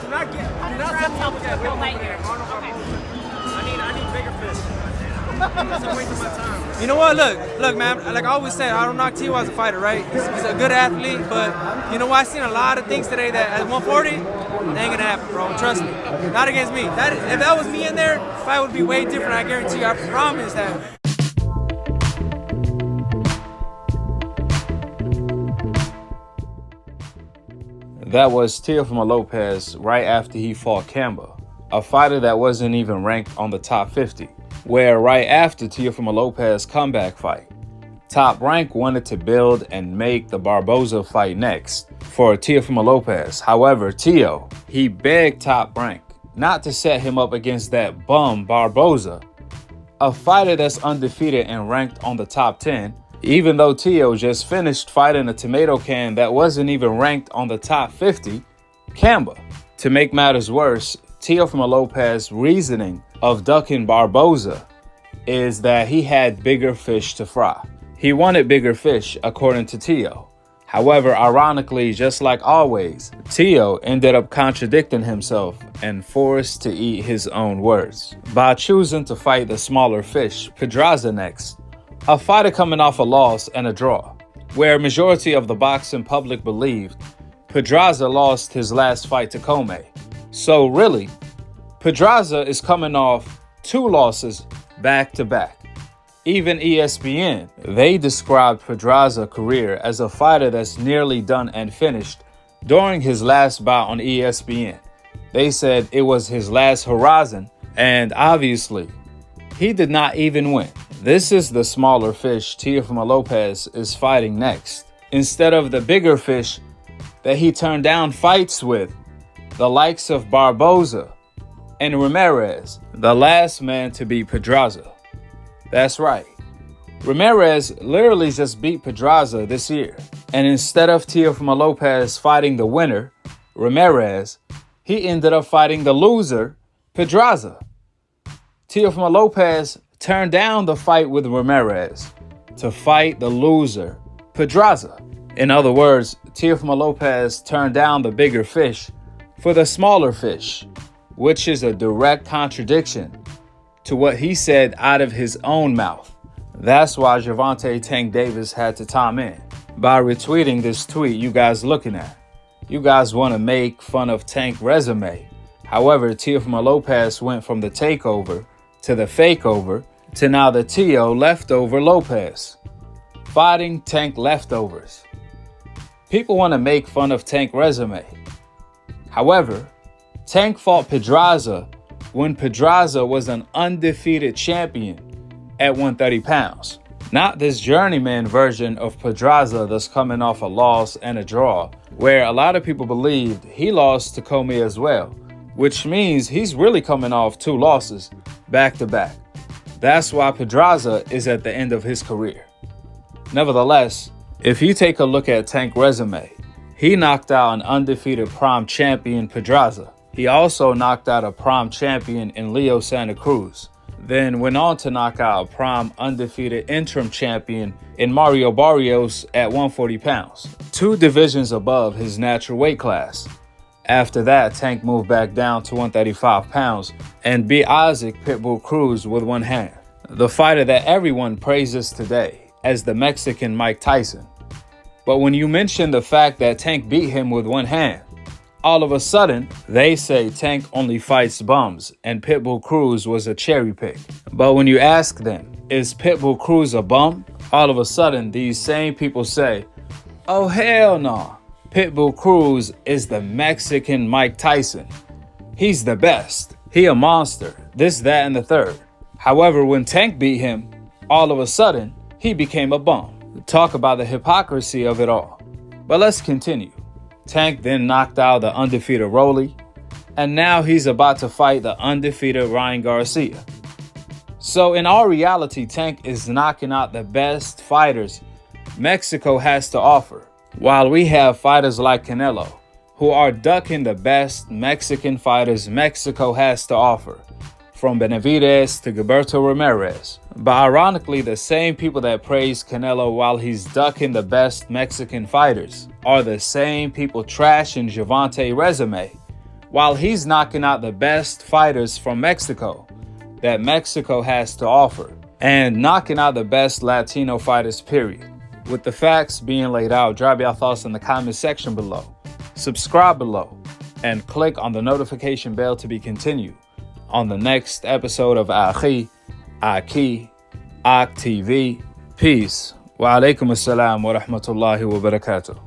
Do not set me up with that wiggle over there. I need bigger fish. I'm wasting my time. You know what? Look, man. Like I always say, I don't knock T.O. as a fighter, right? He's a good athlete, but you know what? I've seen a lot of things today that at 140, it ain't gonna happen, bro. Trust me. Not against me. If that was me in there, the fight would be way different. I guarantee you. I promise that. That was Teofimo Lopez right after he fought Kamba, a fighter that wasn't even ranked on the top 50, where right after Teofimo Lopez's comeback fight, Top Rank wanted to build and make the Barboza fight next for Teofimo Lopez. However, Teo, he begged Top Rank not to set him up against that bum Barboza, a fighter that's undefeated and ranked on the top 10, even though Teo just finished fighting a tomato can that wasn't even ranked on the top 50, Kamba. To make matters worse, Teofimo Lopez's reasoning of ducking Barboza is that he had bigger fish to fry. He wanted bigger fish, according to Teo. However, ironically, just like always, Teo ended up contradicting himself and forced to eat his own words by choosing to fight the smaller fish, Pedraza, next. A fighter coming off a loss and a draw, where majority of the boxing public believed Pedraza lost his last fight to Comey. So really, Pedraza is coming off 2 losses back to back. Even ESPN, they described Pedraza's career as a fighter that's nearly done and finished during his last bout on ESPN. They said it was his last horizon, and obviously, he did not even win. This is the smaller fish Teofimo Lopez is fighting next, instead of the bigger fish that he turned down fights with, the likes of Barboza and Ramirez, the last man to beat Pedraza. That's right. Ramirez literally just beat Pedraza this year. And instead of Teofimo Lopez fighting the winner, Ramirez, he ended up fighting the loser, Pedraza. Teofimo Lopez turned down the fight with Ramirez to fight the loser, Pedraza. In other words, Teofimo Lopez turned down the bigger fish for the smaller fish, which is a direct contradiction to what he said out of his own mouth. That's why Gervonta Tank Davis had to chime in by retweeting this tweet you guys looking at. You guys want to make fun of Tank resume. However, Teofimo Lopez went from the takeover to the fakeover to now the Teo leftover Lopez, fighting Tank leftovers. People want to make fun of Tank resume. However, Tank fought Pedraza when Pedraza was an undefeated champion at 130 pounds. Not this journeyman version of Pedraza that's coming off a loss and a draw, where a lot of people believed he lost to Comey as well, which means he's really coming off 2 losses back to back. That's why Pedraza is at the end of his career. Nevertheless, if you take a look at Tank's resume, he knocked out an undefeated prime champion Pedraza. He also knocked out a prime champion in Leo Santa Cruz, then went on to knock out a prime undefeated interim champion in Mario Barrios at 140 pounds, 2 divisions above his natural weight class. After that, Tank moved back down to 135 pounds and beat Isaac Pitbull Cruz with one hand, the fighter that everyone praises today as the Mexican Mike Tyson. But when you mention the fact that Tank beat him with one hand, all of a sudden, they say Tank only fights bums and Pitbull Cruz was a cherry pick. But when you ask them, is Pitbull Cruz a bum? All of a sudden, these same people say, oh hell no. Pitbull Cruz is the Mexican Mike Tyson. He's the best. He a monster. This, that, and the third. However, when Tank beat him, all of a sudden, he became a bum. Talk about the hypocrisy of it all. But let's continue. Tank then knocked out the undefeated Rolly, and now he's about to fight the undefeated Ryan Garcia. So in all reality, Tank is knocking out the best fighters Mexico has to offer, while we have fighters like Canelo, who are ducking the best Mexican fighters Mexico has to offer, from Benavidez to Gilberto Ramirez. But ironically, the same people that praise Canelo while he's ducking the best Mexican fighters are the same people trashing Gervonta's resume while he's knocking out the best fighters from Mexico that Mexico has to offer, and knocking out the best Latino fighters, period. With the facts being laid out, drop your thoughts in the comment section below. Subscribe below and click on the notification bell to be continued on the next episode of Akhi, Akhi TV. Peace. Wa alaikum assalam wa rahmatullahi wa barakatuh.